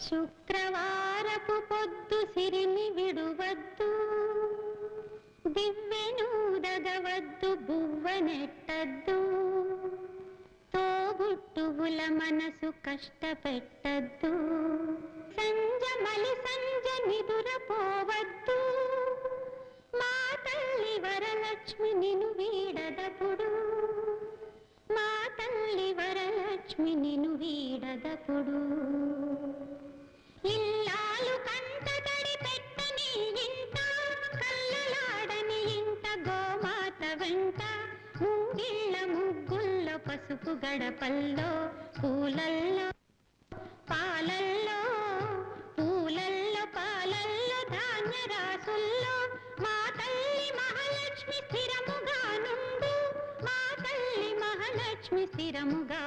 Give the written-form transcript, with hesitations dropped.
శుక్రవారపు పొద్దు సిరిని విడువద్దు, దివ్వెనూదగవద్దు, బువ్వనెట్టద్దు, తోబుట్టువుల మనసు కష్టపెట్టద్దు, సంజమలి సంజ నిదురపోవద్దు, మా తల్లి వరలక్ష్మి నిను వీడదపుడు, మా తల్లి వరలక్ష్మి నిను వీడదపుడు. ఇల్లాలు కంట తడి పెట్టని ఇంట, కళ్ళలాడని ఇంట, గోమాత వెంట, ముంగిళ్ళ ముగ్గుల్లో, పసుపు గడపల్లో, పూలల్లో పాలల్లో, పూలల్లో పాలల్లో, ధాన్య రాసుల్లో, మా తల్లి మహాలక్ష్మి స్థిరముగా నుండు, మా తల్లి మహాలక్ష్మి స్థిరముగా